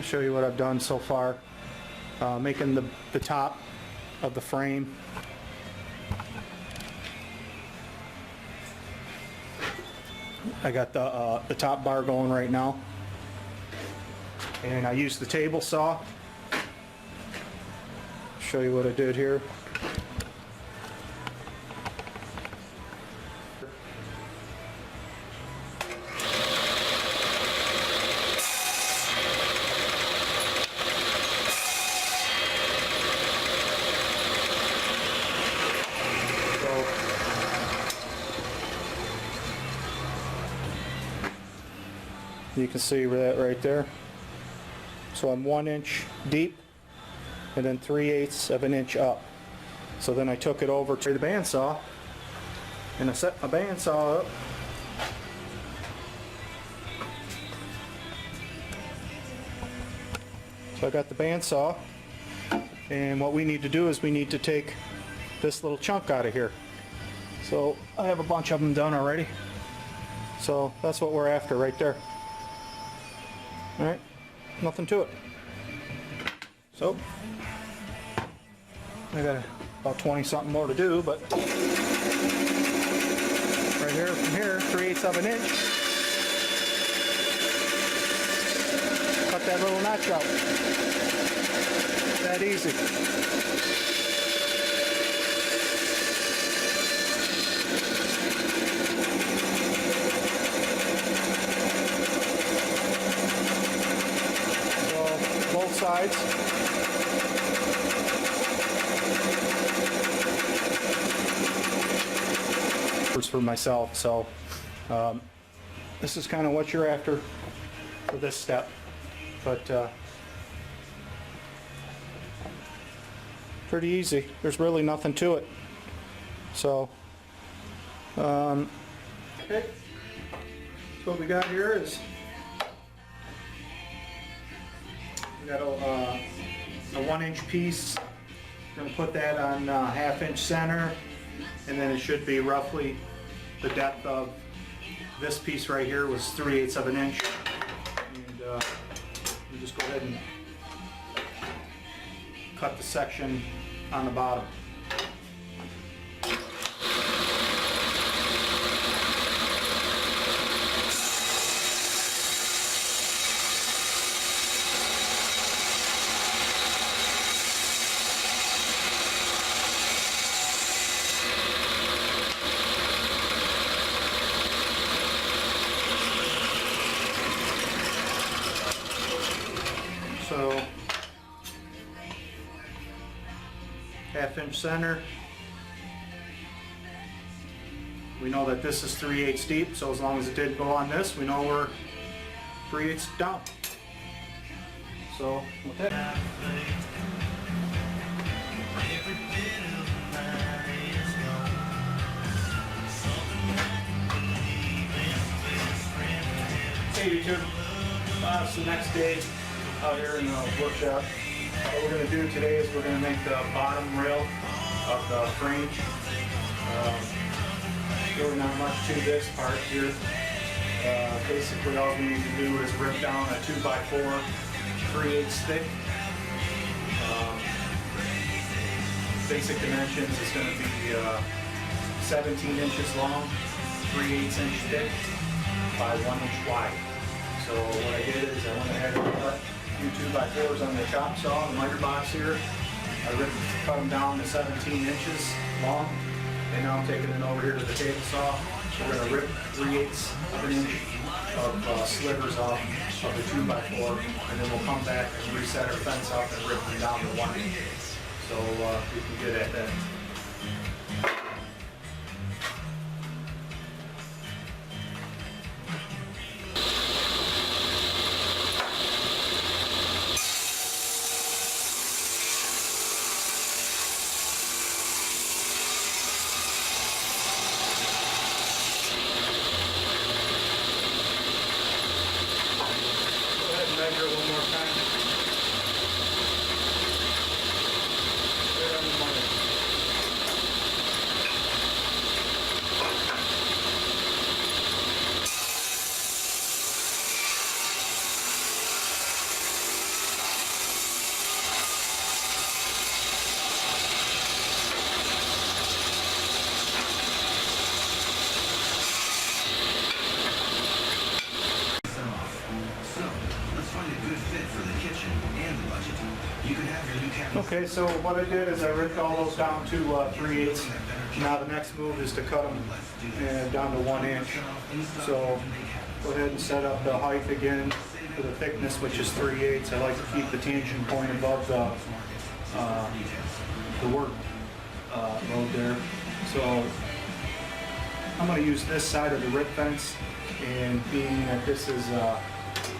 I'll show you what I've done so far. Making the top of the frame. I got the top bar going right now. And I used the table saw. Show you what I did here. You can see that right there. So I'm 1 inch deep and then 3/8 of an inch up. So then I took it over to the bandsaw and I set my bandsaw up. So I got the bandsaw, and what we need to do is we need to take this little chunk out of here. So I have a bunch of them done already. So that's what we're after right there. Alright, nothing to it. So, I got about 20 something more to do, but right here, from here, 3/8 of an inch. Cut that little notch out. That easy. Both sides. For myself, so this is kind of what you're after for this step, but pretty easy. There's really nothing to it. So okay, so what we got here is we got a 1 inch piece. We're going to put that on 1/2 inch center, and then it should be roughly the depth of this piece right here was 3/8 of an inch. And we just go ahead and cut the section on the bottom. So 1/2 inch center. We know that this is 3/8 deep, so as long as it did go on this, we know we're 3/8 down. So with that, hey YouTube, it's the next day out here in the workshop. What we're going to do today is we're going to make the bottom rail of the frame. Really not much to this part here. Basically all we need to do is rip down a 2x4 3/8 thick. Basic dimensions is going to be 17 inches long, 3/8 inch thick by 1 inch wide. So what I did is I went ahead and cut a few 2x4s on the chop saw, the miter box here. I cut them down to 17 inches long, and now I'm taking it over here to the table saw. We're going to rip 3/8 of an inch of slivers off of the 2x4, and then we'll come back and reset our fence up and rip them down to 1 inch. So we can get at that. Measure one more time. Right on the money. Okay, so what I did is I ripped all those down to 3/8. Now the next move is to cut them down to 1 inch. So go ahead and set up the height again for the thickness, which is 3/8. I like to keep the tangent point above the work load there. So I'm going to use this side of the rip fence, and being that this is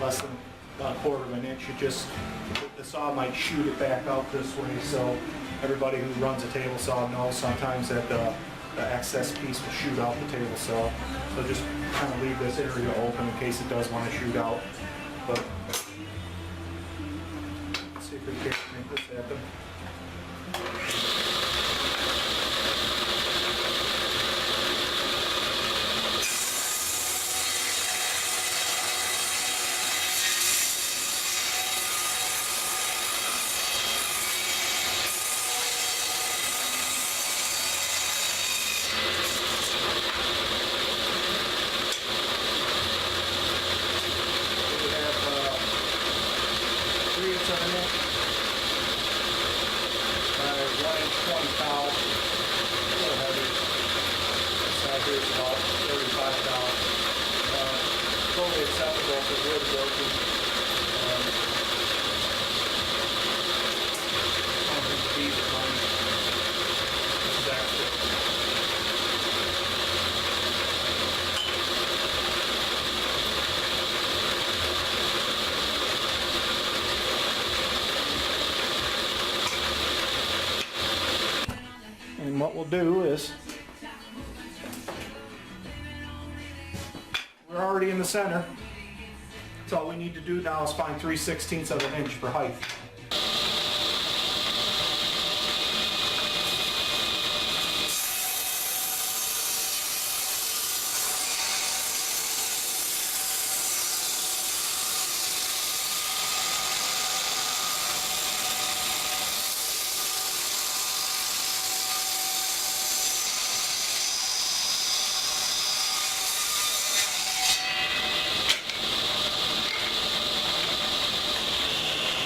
less than about 1/4 of an inch, the saw might shoot it back out this way, so everybody who runs a table saw knows sometimes that the excess piece will shoot out the table saw. So just kind of leave this area open in case it does want to shoot out. But let's see if we can make this happen. Totally acceptable for wood working. I don't think these are mine. This is extra. And what we'll do is, we're already in the center, so all we need to do now is find 3/16 of an inch for height.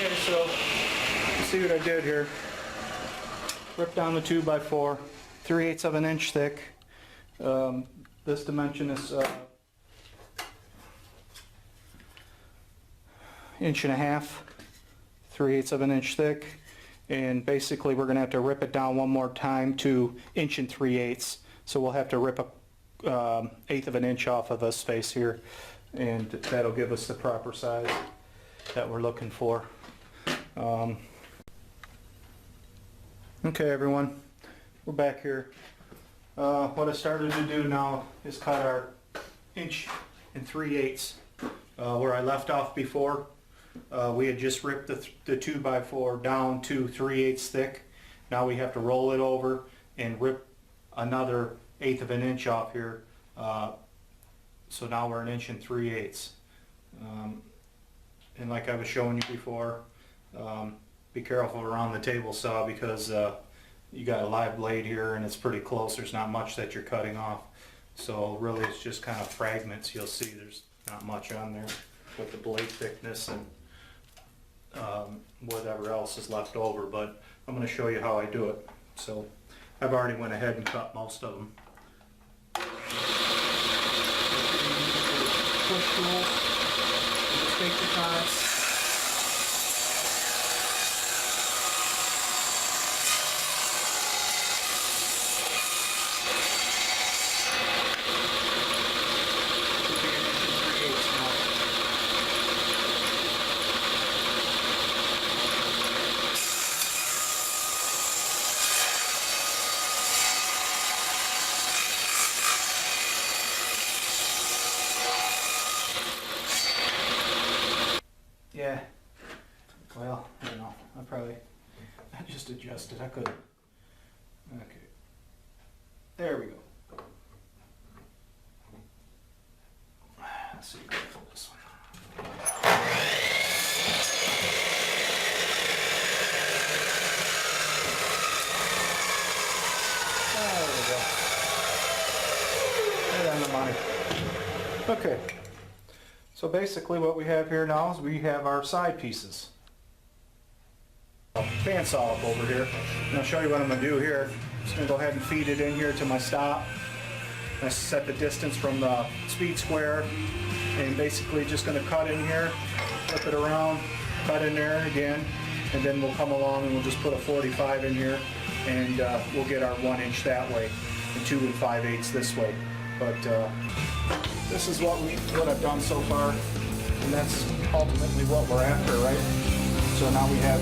Okay, so you see what I did here. Ripped down the 2x4, 3/8 of an inch thick. This dimension is 1.5 inches, 3/8 of an inch thick. And basically we're going to have to rip it down one more time to 1 3/8. So we'll have to rip a 1/8 of an inch off of this space here, and that'll give us the proper size that we're looking for. Okay everyone, we're back here. What I started to do now is cut our 1 3/8 where I left off before. We had just ripped the 2x4 down to 3/8 thick. Now we have to roll it over and rip another 1/8 of an inch off here. So now we're 1 3/8. And like I was showing you before, be careful around the table saw because you got a live blade here and it's pretty close. There's not much that you're cutting off. So really it's just kind of fragments. You'll see there's not much on there with the blade thickness and whatever else is left over. But I'm going to show you how I do it. So I've already went ahead and cut most of them. Push tool. Just take the time. Yeah, well, I don't know, I just adjusted, I couldn't. Okay, there we go. Let's see if I can pull this one. There we go. Right on the money. Okay, So basically what we have here now is we have our side pieces. Bandsaw up over here. And I'll show you what I'm going to do here. I'm just going to go ahead and feed it in here to my stop. I set the distance from the speed square, and basically just going to cut in here, flip it around, cut in there again, and then we'll come along and we'll just put a 45 in here, and we'll get our 1 inch that way and 2 5/8 this way. But this is what I've done so far, and that's ultimately what we're after, right? So now we have